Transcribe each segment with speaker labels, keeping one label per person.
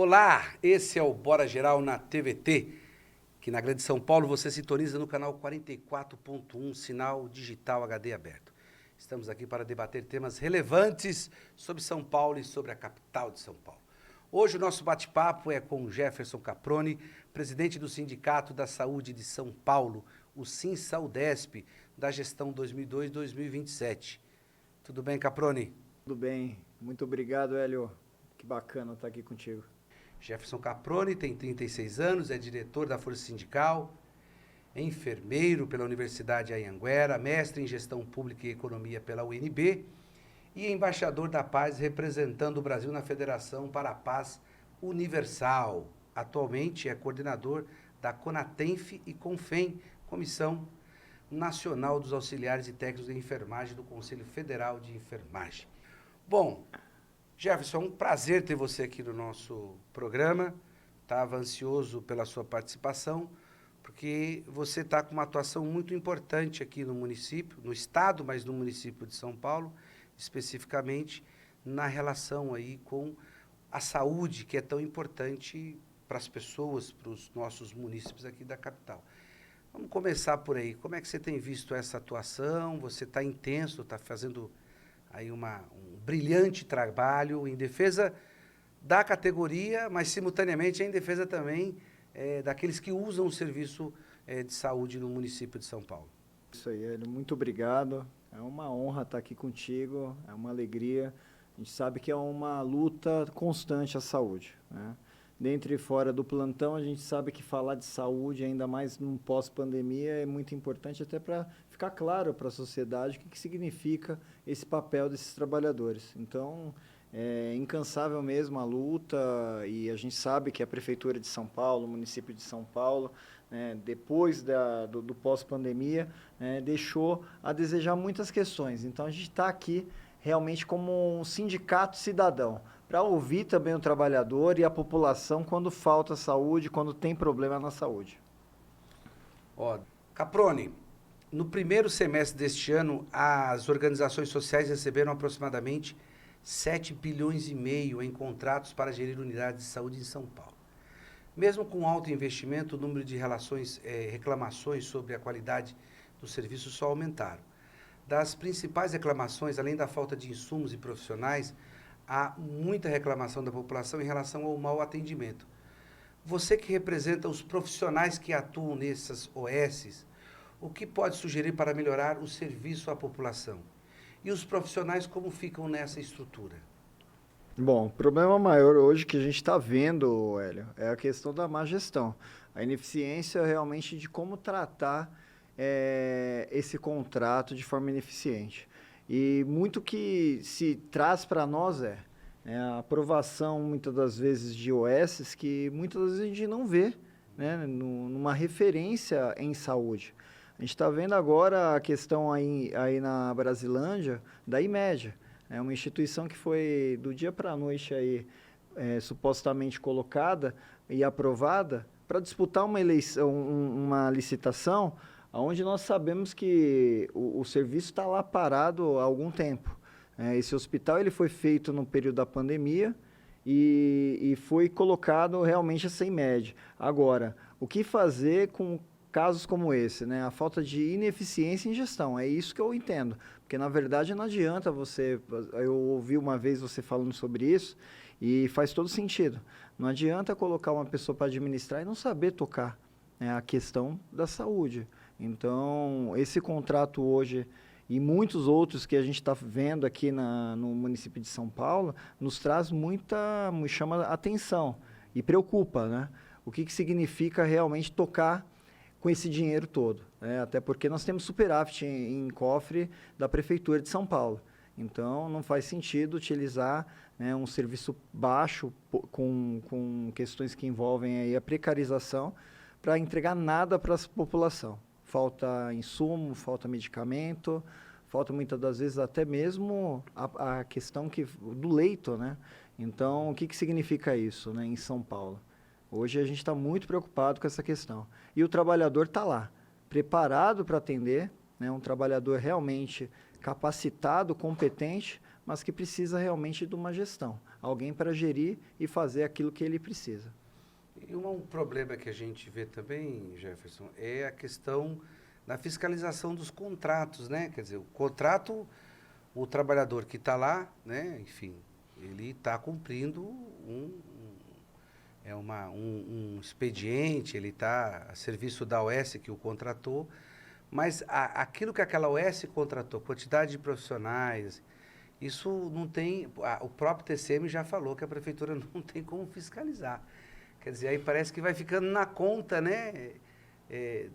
Speaker 1: Olá, esse é o Bora Geral na TVT, que na Grande São Paulo você sintoniza no canal 44.1, sinal digital HD aberto. Estamos aqui para debater temas relevantes sobre São Paulo e sobre a capital de São Paulo. Hoje o nosso bate-papo é com Jefferson Caproni, presidente do Sindicato da Saúde de São Paulo, o SINSAUDESP, da gestão 2002-2027. Tudo bem, Caproni?
Speaker 2: Tudo bem. Muito obrigado, Hélio. Que bacana estar aqui contigo.
Speaker 1: Jefferson Caproni tem 36 anos, é diretor da Força Sindical, é enfermeiro pela Universidade Anhanguera, mestre em Gestão Pública e Economia pela UNB e embaixador da paz representando o Brasil na Federação para a Paz Universal. Atualmente é coordenador da CONATENF e CONFEM, Comissão Nacional dos Auxiliares e Técnicos de Enfermagem do Conselho Federal de Enfermagem. Bom, Jefferson, é um prazer ter você aqui no nosso programa. Estava ansioso pela sua participação, porque você está com uma atuação muito importante aqui no município, no estado, mas no município de São Paulo, especificamente na relação aí com a saúde, que é tão importante para as pessoas, para os nossos munícipes aqui da capital. Vamos começar por aí. Como é que você tem visto essa atuação? Você está intenso, está fazendo aí um brilhante trabalho em defesa da categoria, mas simultaneamente em defesa também daqueles que usam o serviço de saúde no município de São Paulo.
Speaker 2: Isso aí, Hélio. Muito obrigado. É uma honra estar aqui contigo, é uma alegria. A gente sabe que é uma luta constante a saúde, né? Dentro e fora do plantão, a gente sabe que falar de saúde, ainda mais num pós-pandemia, é muito importante até para ficar claro para a sociedade o que significa esse papel desses trabalhadores. Então, é incansável mesmo a luta e a gente sabe que a Prefeitura de São Paulo, o município de São Paulo, depois do pós-pandemia, deixou a desejar muitas questões. Então, a gente está aqui realmente como um sindicato cidadão, para ouvir também o trabalhador e a população quando falta saúde, quando tem problema na saúde.
Speaker 1: Caproni, no primeiro semestre deste ano, as organizações sociais receberam aproximadamente 7,5 bilhões em contratos para gerir unidades de saúde em São Paulo. Mesmo com alto investimento, o número de reclamações sobre a qualidade do serviço só aumentaram. Das principais reclamações, além da falta de insumos e profissionais, há muita reclamação da população em relação ao mau atendimento. Você que representa os profissionais que atuam nessas OSs, o que pode sugerir para melhorar o serviço à população? E os profissionais como ficam nessa estrutura?
Speaker 2: Bom, o problema maior hoje que a gente está vendo, Hélio, é a questão da má gestão. A ineficiência realmente de como tratar esse contrato de forma ineficiente. E muito que se traz para nós a aprovação, muitas das vezes, de OSs que muitas vezes a gente não vê, numa referência em saúde. A gente está vendo agora a questão aí na Brasilândia da IMED. É uma instituição que foi do dia para a noite aí, supostamente colocada e aprovada para disputar uma eleição, uma licitação, onde nós sabemos que o serviço está lá parado há algum tempo. Esse hospital ele foi feito no período da pandemia e foi colocado realmente sem média. Agora, o que fazer com casos como esse, a falta de ineficiência em gestão, é isso que eu entendo. Porque, na verdade, não adianta eu ouvi uma vez você falando sobre isso e faz todo sentido. Não adianta colocar uma pessoa para administrar e não saber tocar a questão da saúde. Então, esse contrato hoje e muitos outros que a gente está vendo aqui no município de São Paulo, nos traz chama atenção e preocupa, O que significa realmente tocar com esse dinheiro todo, até porque nós temos superávit em cofre da Prefeitura de São Paulo. Então, não faz sentido utilizar um serviço baixo com questões que envolvem aí a precarização para entregar nada para a população. Falta insumo, falta medicamento, falta muitas das vezes até mesmo a questão do leito, Então, o que significa isso, em São Paulo? Hoje a gente está muito preocupado com essa questão. E o trabalhador está lá, preparado para atender, né? Um trabalhador realmente capacitado, competente, mas que precisa realmente de uma gestão. Alguém para gerir e fazer aquilo que ele precisa.
Speaker 1: E um problema que a gente vê também, Jefferson, é a questão da fiscalização dos contratos, né? Quer dizer, o contrato, o trabalhador que está lá, né? Enfim, ele está cumprindo um expediente, ele está a serviço da OS que o contratou, mas aquilo que aquela OS contratou, quantidade de profissionais, isso não tem. O próprio TCM já falou que a prefeitura não tem como fiscalizar. Quer dizer, aí parece que vai ficando na conta, né,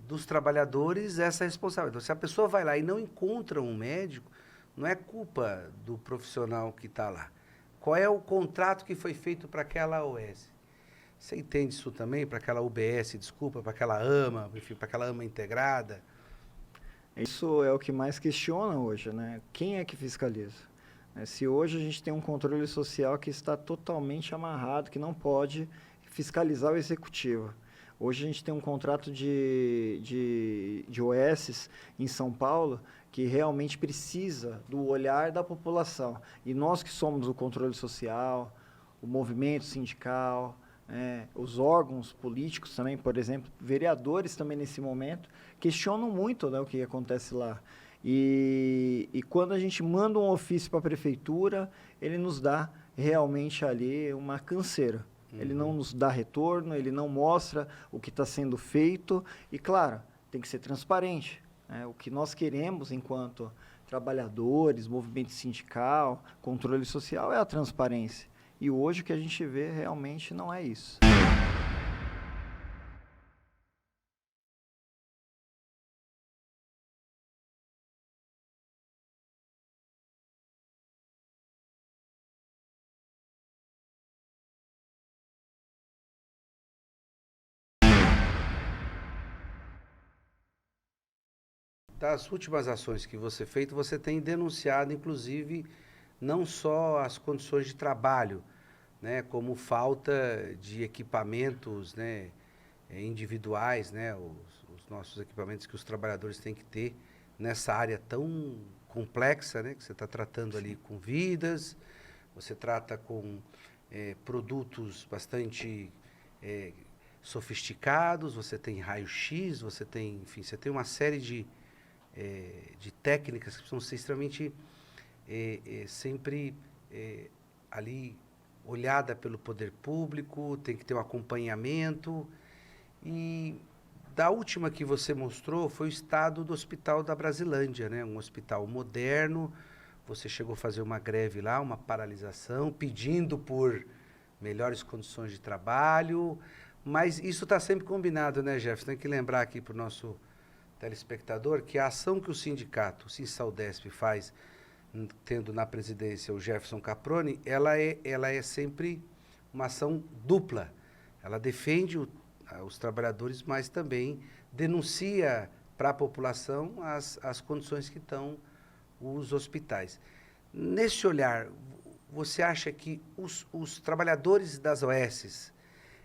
Speaker 1: dos trabalhadores essa responsabilidade. Então, se a pessoa vai lá e não encontra um médico, não é culpa do profissional que está lá. Qual é o contrato que foi feito para aquela OS? Você entende isso também? Para aquela UBS, desculpa, para aquela AMA, enfim, para aquela AMA integrada?
Speaker 2: Isso é o que mais questiona hoje, né? Quem é que fiscaliza? Se hoje a gente tem um controle social que está totalmente amarrado, que não pode fiscalizar o executivo. Hoje a gente tem um contrato de OS em São Paulo que realmente precisa do olhar da população. E nós que somos o controle social, o movimento sindical, os órgãos políticos também, por exemplo, vereadores também nesse momento, questionam muito, né, o que acontece lá. E quando a gente manda um ofício para a prefeitura, ele nos dá realmente ali uma canseira. Ele não nos dá retorno, ele não mostra o que está sendo feito. E, claro, tem que ser transparente, né? O que nós queremos enquanto trabalhadores, movimento sindical, controle social é a transparência. E hoje o que a gente vê realmente não é isso.
Speaker 1: Das últimas ações que você fez, você tem denunciado, inclusive, não só as condições de trabalho, né, como falta de equipamentos, né, individuais, né, os nossos equipamentos que os trabalhadores têm que ter nessa área tão complexa, né, que você está tratando ali com vidas, você trata com produtos bastante sofisticados, você tem raio-x, você tem, enfim, você tem uma série de técnicas que precisam ser extremamente sempre ali olhada pelo poder público, tem que ter um acompanhamento. E da última que você mostrou foi o estado do Hospital da Brasilândia, né? Um hospital moderno. Você chegou a fazer uma greve lá, uma paralisação, pedindo por melhores condições de trabalho. Mas isso está sempre combinado, né, Jefferson? Tem que lembrar aqui para o nosso telespectador que a ação que o sindicato, o Cinsaldesp, faz, tendo na presidência o Jefferson Caproni, ela é sempre uma ação dupla. Ela defende os trabalhadores, mas também denuncia para a população as condições que estão os hospitais. Nesse olhar, você acha que os trabalhadores das OSs,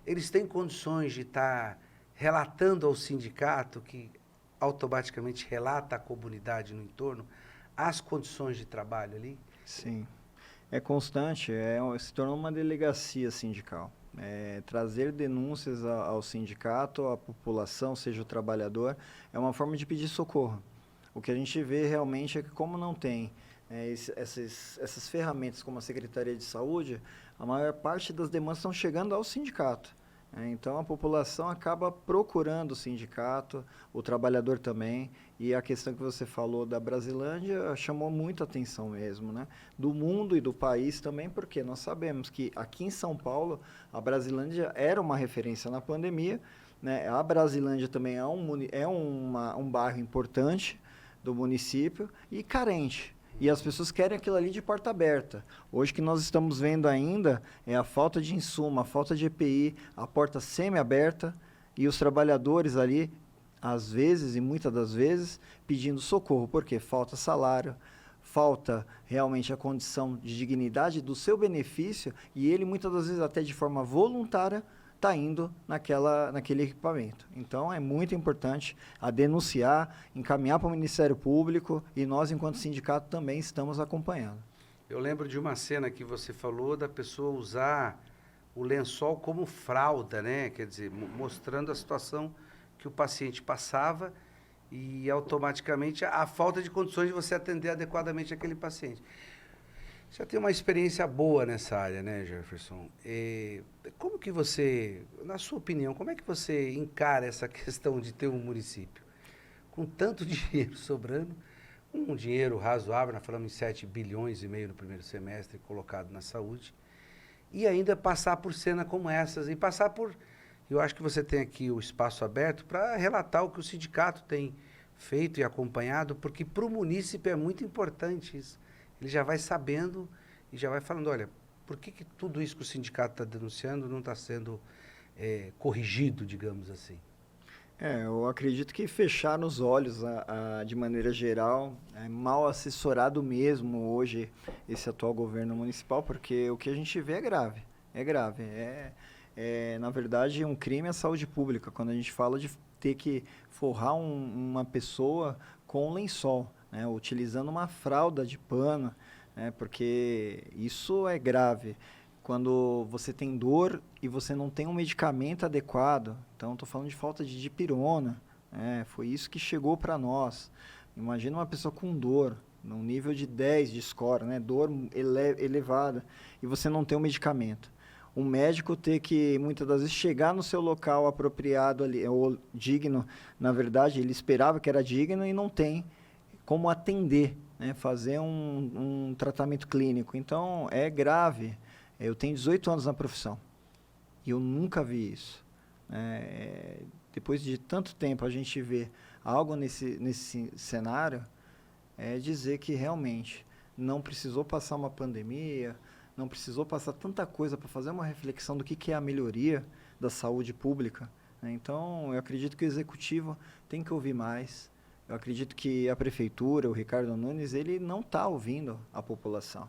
Speaker 1: eles têm condições de estar relatando ao sindicato, que automaticamente relata à comunidade no entorno, as condições de trabalho ali?
Speaker 2: Sim, é constante, se tornou uma delegacia sindical. Trazer denúncias ao sindicato, à população, seja o trabalhador, é uma forma de pedir socorro. O que a gente vê realmente é que, como não tem essas ferramentas como a Secretaria de Saúde, a maior parte das demandas estão chegando ao sindicato. Então, a população acaba procurando o sindicato, o trabalhador também, e a questão que você falou da Brasilândia chamou muita atenção mesmo, né? Do mundo e do país também, porque nós sabemos que aqui em São Paulo, a Brasilândia era uma referência na pandemia, né? A Brasilândia também é um bairro importante do município e carente. E as pessoas querem aquilo ali de porta aberta. Hoje que nós estamos vendo ainda é a falta de insumo, a falta de EPI, a porta semi-aberta e os trabalhadores ali, às vezes e muitas das vezes, pedindo socorro, porque falta salário, falta realmente a condição de dignidade do seu benefício e ele muitas das vezes até de forma voluntária está indo naquele equipamento. Então, é muito importante a denunciar, encaminhar para o Ministério Público e nós, enquanto sindicato, também estamos acompanhando.
Speaker 1: Eu lembro de uma cena que você falou da pessoa usar o lençol como fralda, né? Quer dizer, mostrando a situação que o paciente passava e automaticamente a falta de condições de você atender adequadamente aquele paciente. Você já tem uma experiência boa nessa área, né, Jefferson? Como que você, na sua opinião, como é que você encara essa questão de ter um município com tanto dinheiro sobrando, um dinheiro razoável, nós falamos em 7,5 bilhões no primeiro semestre colocado na saúde, e ainda passar por cena como essas, e passar por... Eu acho que você tem aqui o espaço aberto para relatar o que o sindicato tem feito e acompanhado, porque para o munícipe é muito importante isso. Ele já vai sabendo e já vai falando, olha, por que tudo isso que o sindicato está denunciando não está sendo corrigido, digamos assim?
Speaker 2: Eu acredito que fechar os olhos, de maneira geral, é mal assessorado mesmo hoje esse atual governo municipal, porque o que a gente vê é grave. É grave. Na verdade, um crime à saúde pública, quando a gente fala de ter que forrar uma pessoa com um lençol, né, utilizando uma fralda de pano, né, porque isso é grave. Quando você tem dor e você não tem um medicamento adequado, então estou falando de falta de dipirona, foi isso que chegou para nós. Imagina uma pessoa com dor, num nível de 10 de score, né, dor elevada, e você não tem um medicamento. O médico ter que, muitas das vezes, chegar no seu local apropriado ali, ou digno, na verdade, ele esperava que era digno e não tem como atender, né, fazer um tratamento clínico. Então, é grave. Eu tenho 18 anos na profissão e eu nunca vi isso. Depois de tanto tempo a gente vê algo nesse cenário, dizer que realmente não precisou passar uma pandemia, não precisou passar tanta coisa para fazer uma reflexão do que é a melhoria da saúde pública, né? Então, eu acredito que o executivo tem que ouvir mais. Eu acredito que a prefeitura, o Ricardo Nunes, ele não está ouvindo a população.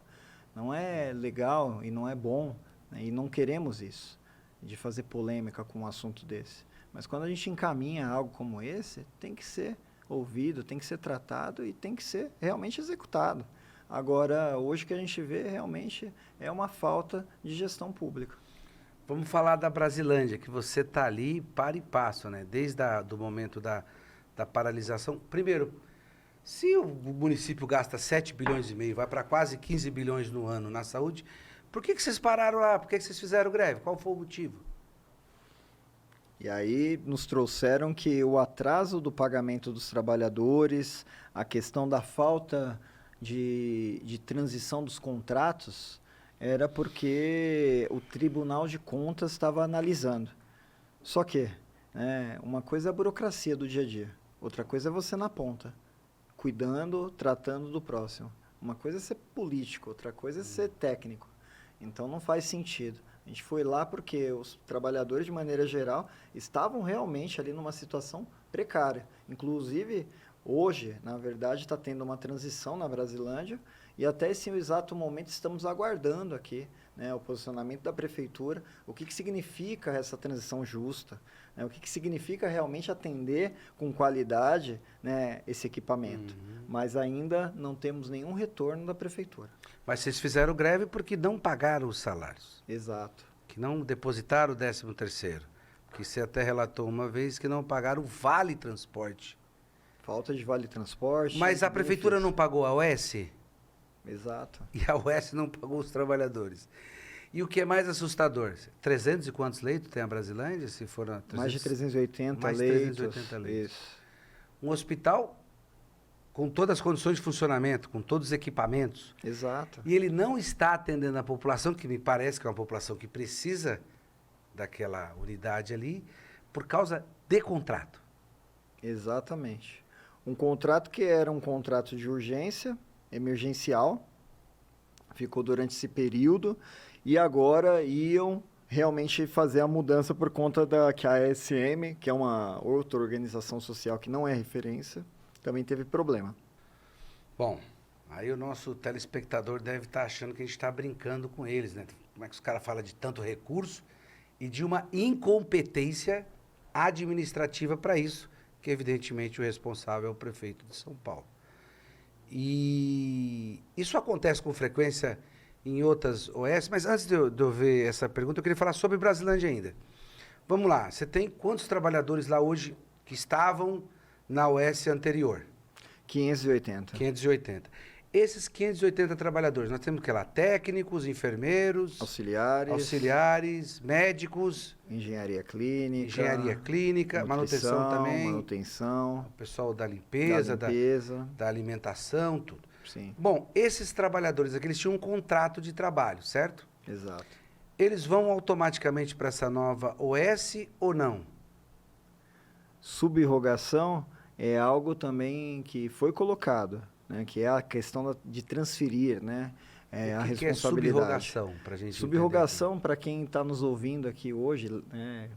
Speaker 2: Não é legal e não é bom, né? E não queremos isso, de fazer polêmica com um assunto desse. Mas quando a gente encaminha algo como esse, tem que ser ouvido, tem que ser tratado e tem que ser realmente executado. Agora, hoje o que a gente vê realmente é uma falta de gestão pública.
Speaker 1: Vamos falar da Brasilândia, que você está ali para e passo, né? Desde do momento da paralisação. Primeiro, se o município gasta 7,5 bilhões, vai para quase 15 bilhões no ano na saúde, por que vocês pararam lá? Por que vocês fizeram greve? Qual foi o motivo?
Speaker 2: E aí nos trouxeram que o atraso do pagamento dos trabalhadores, a questão da falta de transição dos contratos, era porque o Tribunal de Contas estava analisando. Só que, uma coisa é a burocracia do dia a dia, outra coisa é você na ponta, cuidando, tratando do próximo. Uma coisa é ser político, outra coisa é ser técnico. Então não faz sentido. A gente foi lá porque os trabalhadores, de maneira geral, estavam realmente ali numa situação precária. Inclusive, hoje, na verdade, está tendo uma transição na Brasilândia e até esse exato momento estamos aguardando aqui, né, o posicionamento da prefeitura, o que significa essa transição justa, né, o que significa realmente atender com qualidade, né, esse equipamento. Mas ainda não temos nenhum retorno da prefeitura.
Speaker 1: Mas vocês fizeram greve porque não pagaram os salários.
Speaker 2: Exato.
Speaker 1: Que não depositaram o 13º. Que você até relatou uma vez que não pagaram o vale transporte.
Speaker 2: Falta de vale transporte.
Speaker 1: Mas a prefeitura não pagou a OS?
Speaker 2: Exato.
Speaker 1: E a OS não pagou os trabalhadores. E o que é mais assustador? 300 e quantos leitos tem a Brasilândia? Se for 300,
Speaker 2: mais de 380
Speaker 1: mais
Speaker 2: leitos.
Speaker 1: 380 leitos.
Speaker 2: Isso.
Speaker 1: Um hospital com todas as condições de funcionamento, com todos os equipamentos.
Speaker 2: Exato.
Speaker 1: E ele não está atendendo a população, que me parece que é uma população que precisa daquela unidade ali, por causa de contrato.
Speaker 2: Exatamente. Um contrato que era um contrato de urgência, emergencial, ficou durante esse período, e agora iam realmente fazer a mudança por conta que a ASM, que é uma outra organização social que não é referência, também teve problema.
Speaker 1: Bom, aí o nosso telespectador deve estar achando que a gente está brincando com eles, né? Como é que os caras falam de tanto recurso e de uma incompetência administrativa para isso, que evidentemente o responsável é o prefeito de São Paulo. E isso acontece com frequência em outras OS, mas antes de eu ver essa pergunta, eu queria falar sobre Brasilândia ainda. Vamos lá, você tem quantos trabalhadores lá hoje que estavam na OS anterior?
Speaker 2: 580.
Speaker 1: 580. Esses 580 trabalhadores, nós temos o que lá? Técnicos, enfermeiros, auxiliares, médicos,
Speaker 2: engenharia clínica,
Speaker 1: manutenção também,
Speaker 2: manutenção,
Speaker 1: o pessoal da limpeza, da alimentação, tudo.
Speaker 2: Sim.
Speaker 1: Bom, esses trabalhadores aqui, eles tinham um contrato de trabalho, certo?
Speaker 2: Exato.
Speaker 1: Eles vão automaticamente para essa nova OS ou não?
Speaker 2: Subrogação é algo também que foi colocado, né, que é a questão de transferir, né, a responsabilidade.
Speaker 1: Que é subrogação, para a gente
Speaker 2: subrogação, para quem está nos ouvindo aqui hoje, né,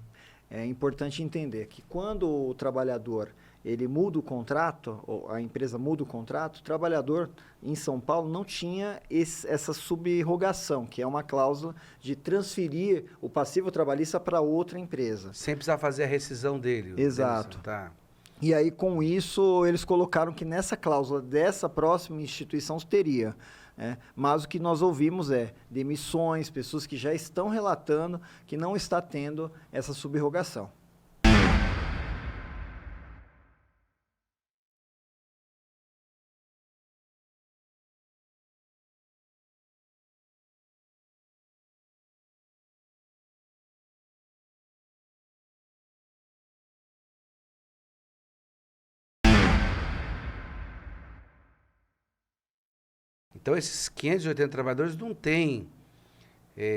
Speaker 2: é importante entender que quando o trabalhador ele muda o contrato, ou a empresa muda o contrato, o trabalhador em São Paulo não tinha essa subrogação, que é uma cláusula de transferir o passivo trabalhista para outra empresa.
Speaker 1: Sem precisar fazer a rescisão dele.
Speaker 2: Exato.
Speaker 1: Tá.
Speaker 2: E aí, com isso, eles colocaram que nessa cláusula dessa próxima instituição teria. Mas o que nós ouvimos é demissões, pessoas que já estão relatando que não está tendo essa subrogação.
Speaker 1: Então, esses 580 trabalhadores não têm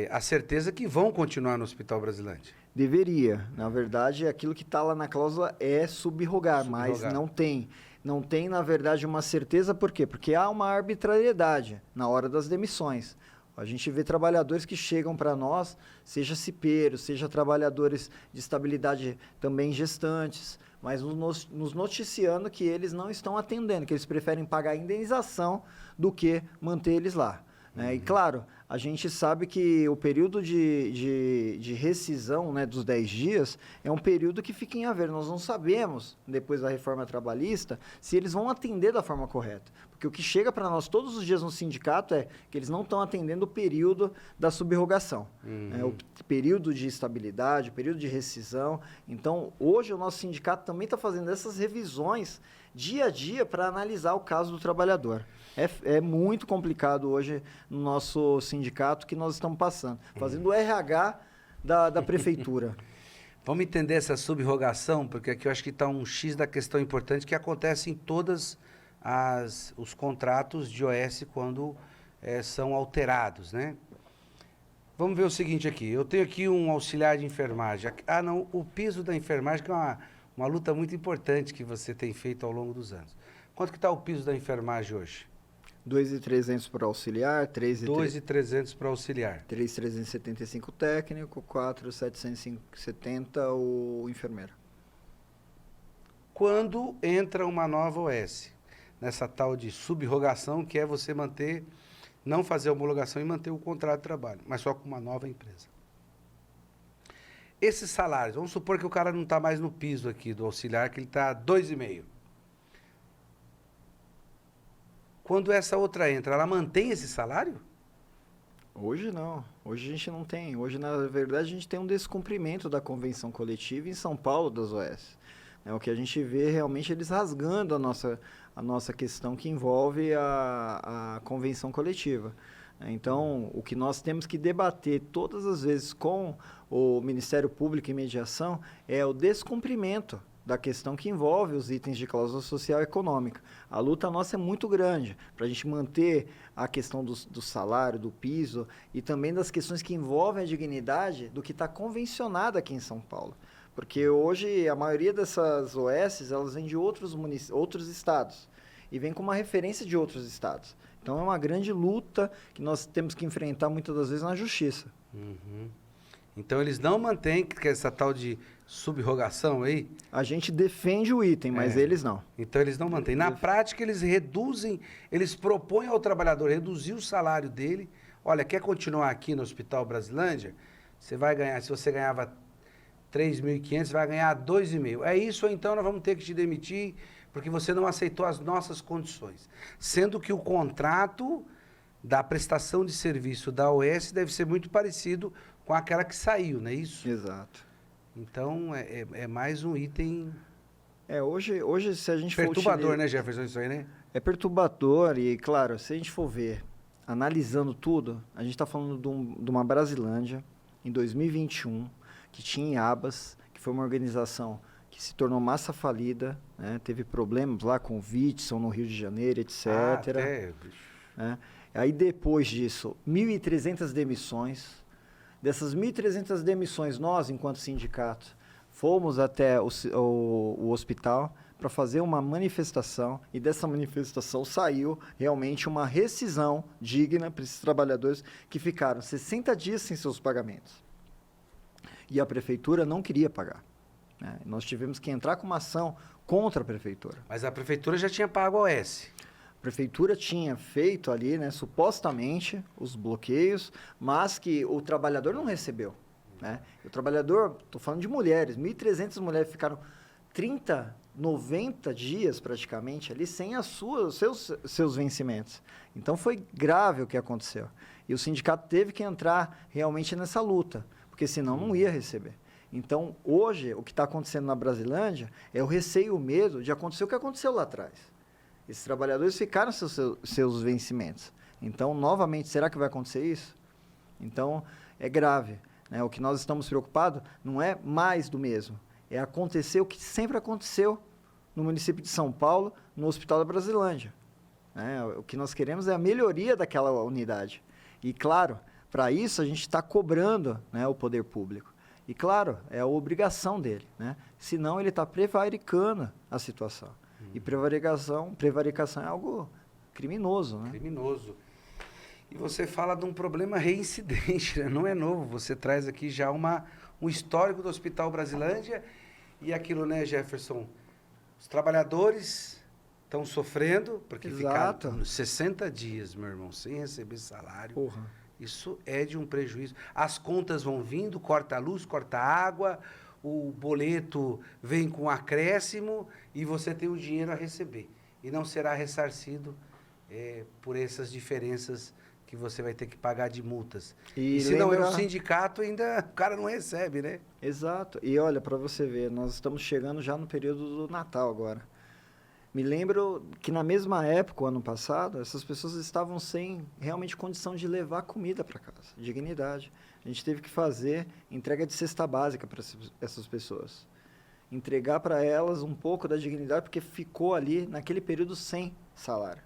Speaker 1: a certeza que vão continuar no Hospital Brasilândia.
Speaker 2: Deveria. Na verdade, aquilo que está lá na cláusula é subrogar, mas não tem. Não tem, na verdade, uma certeza. Por quê? Porque há uma arbitrariedade na hora das demissões. A gente vê trabalhadores que chegam para nós, seja cipeiros, seja trabalhadores de estabilidade também gestantes, mas nos noticiando que eles não estão atendendo, que eles preferem pagar a indenização do que manter eles lá. E claro, a gente sabe que o período de rescisão, né, dos 10 dias é um período que fica em haver. Nós não sabemos, depois da reforma trabalhista, se eles vão atender da forma correta. Porque o que chega para nós todos os dias no sindicato é que eles não estão atendendo o período da subrogação. O período de estabilidade, o período de rescisão. Então, hoje o nosso sindicato também está fazendo essas revisões dia a dia para analisar o caso do trabalhador. É muito complicado hoje no nosso sindicato que nós estamos passando, fazendo o RH da prefeitura.
Speaker 1: Vamos entender essa subrogação, porque aqui eu acho que está um X da questão importante que acontece em todos os contratos de OS quando são alterados, né? Vamos ver o seguinte aqui, eu tenho aqui um auxiliar de enfermagem. Não, o piso da enfermagem que é uma luta muito importante que você tem feito ao longo dos anos. Quanto que está o piso da enfermagem hoje?
Speaker 2: 2.300 para auxiliar,
Speaker 1: 2.300 para auxiliar.
Speaker 2: 3.375 técnico, 4.770 o enfermeiro.
Speaker 1: Quando entra uma nova OS, nessa tal de subrogação, que é você não fazer a homologação e manter o contrato de trabalho, mas só com uma nova empresa. Esses salários, vamos supor que o cara não está mais no piso aqui do auxiliar, que ele está 2,5. Quando essa outra entra, ela mantém esse salário?
Speaker 2: Hoje não. Hoje a gente não tem. Hoje, na verdade, a gente tem um descumprimento da convenção coletiva em São Paulo das OS. O que a gente vê realmente eles rasgando a nossa questão que envolve a convenção coletiva. Então, o que nós temos que debater todas as vezes com o Ministério Público e Mediação é o descumprimento da questão que envolve os itens de cláusula social e econômica. A luta nossa é muito grande para a gente manter a questão do salário, do piso e também das questões que envolvem a dignidade do que está convencionado aqui em São Paulo. Porque hoje a maioria dessas OS, elas vêm de outros estados e vêm com uma referência de outros estados. Então é uma grande luta que nós temos que enfrentar muitas das vezes na justiça.
Speaker 1: Então eles não mantêm essa tal de subrogação aí?
Speaker 2: A gente defende o item, mas eles não.
Speaker 1: Então eles não mantêm. Na prática eles reduzem, eles propõem ao trabalhador reduzir o salário dele. Olha, quer continuar aqui no Hospital Brasilândia? Você vai ganhar, se você ganhava 3.500, vai ganhar 2,5. É isso, ou então nós vamos ter que te demitir porque você não aceitou as nossas condições. Sendo que o contrato da prestação de serviço da OS deve ser muito parecido com aquela que saiu, não é isso?
Speaker 2: Exato.
Speaker 1: Então, é mais um item
Speaker 2: Hoje se a gente for
Speaker 1: perturbador, né, Jefferson, isso aí, né?
Speaker 2: É perturbador e, claro, se a gente for ver, analisando tudo, a gente está falando de uma Brasilândia, em 2021, que tinha Iabas, que foi uma organização que se tornou massa falida, né? Teve problemas lá com o Witson no Rio de Janeiro, etc. Né? Aí depois disso, 1.300 demissões. Dessas 1.300 demissões, nós, enquanto sindicato, fomos até o hospital para fazer uma manifestação, e dessa manifestação saiu realmente uma rescisão digna para esses trabalhadores que ficaram 60 dias sem seus pagamentos. E a prefeitura não queria pagar. Né? Nós tivemos que entrar com uma ação contra a prefeitura.
Speaker 1: Mas a prefeitura já tinha pago a OS.
Speaker 2: A prefeitura tinha feito ali, né, supostamente, os bloqueios, mas que o trabalhador não recebeu. Né? O trabalhador, estou falando de mulheres, 1.300 mulheres ficaram 90 dias praticamente ali sem seus vencimentos. Então foi grave o que aconteceu. E o sindicato teve que entrar realmente nessa luta, porque senão não ia receber. Então, hoje, o que está acontecendo na Brasilândia é o receio e o medo de acontecer o que aconteceu lá atrás. Esses trabalhadores ficaram seus vencimentos. Então, novamente, será que vai acontecer isso? Então, é grave. Né? O que nós estamos preocupados não é mais do mesmo. É acontecer o que sempre aconteceu no município de São Paulo, no Hospital da Brasilândia. Né? O que nós queremos é a melhoria daquela unidade. E, claro, para isso a gente está cobrando, né, o poder público. E, claro, é a obrigação dele. Né? Senão ele está prevaricando a situação. E prevaricação é algo criminoso. Né?
Speaker 1: Criminoso. E você fala de um problema reincidente, né? Não é novo. Você traz aqui já um histórico do Hospital Brasilândia e aquilo, né, Jefferson? Os trabalhadores estão sofrendo porque ficaram 60 dias, meu irmão, sem receber salário.
Speaker 2: Porra.
Speaker 1: Isso é de um prejuízo. As contas vão vindo, corta a luz, corta a água, o boleto vem com acréscimo e você tem o dinheiro a receber. E não será ressarcido por essas diferenças que você vai ter que pagar de multas. E se não é o sindicato, ainda o cara não recebe, né?
Speaker 2: Exato. E olha, para você ver, nós estamos chegando já no período do Natal agora. Me lembro que na mesma época, ano passado, essas pessoas estavam sem realmente condição de levar comida para casa, dignidade. A gente teve que fazer entrega de cesta básica para essas pessoas. Entregar para elas um pouco da dignidade, porque ficou ali, naquele período, sem salário.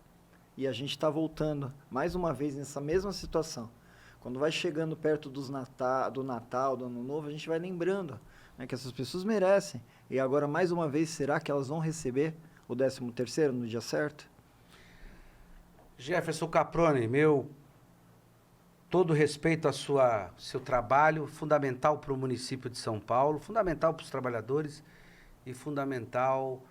Speaker 2: E a gente está voltando, mais uma vez, nessa mesma situação. Quando vai chegando perto do Natal, do Ano Novo, a gente vai lembrando, né, que essas pessoas merecem. E agora, mais uma vez, será que elas vão receber o 13º no dia certo?
Speaker 1: Jefferson Caproni, meu todo respeito ao seu trabalho, fundamental para o município de São Paulo, fundamental para os trabalhadores e fundamental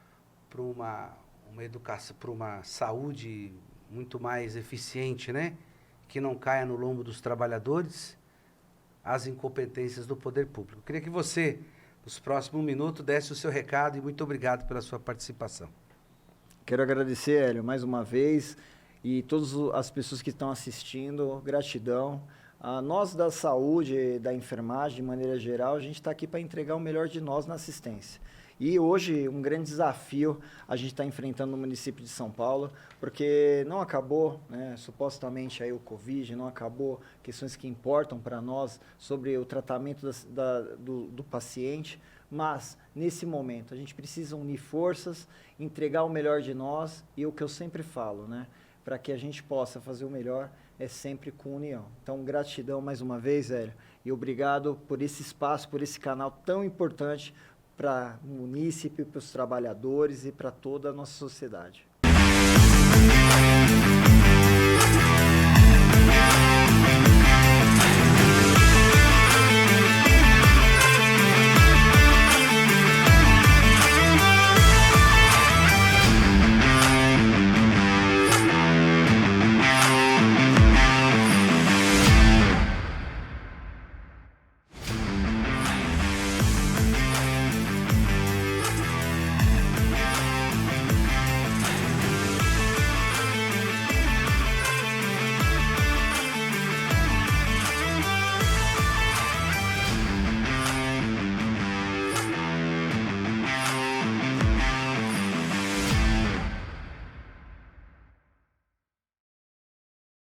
Speaker 1: para uma educação, para uma saúde muito mais eficiente, né? Que não caia no lombo dos trabalhadores as incompetências do poder público. Eu queria que você, nos próximos minutos, desse o seu recado e muito obrigado pela sua participação.
Speaker 2: Quero agradecer, Hélio, mais uma vez, e todas as pessoas que estão assistindo, gratidão. Nós da saúde, da enfermagem, de maneira geral, a gente está aqui para entregar o melhor de nós na assistência. E hoje, um grande desafio a gente está enfrentando no município de São Paulo, porque não acabou, né, supostamente, aí o Covid, não acabou questões que importam para nós sobre o tratamento do paciente, mas, nesse momento, a gente precisa unir forças, entregar o melhor de nós, e o que eu sempre falo, né, para que a gente possa fazer o melhor, é sempre com união. Então, gratidão mais uma vez, Hélio, e obrigado por esse espaço, por esse canal tão importante para o munícipe, para os trabalhadores e para toda a nossa sociedade.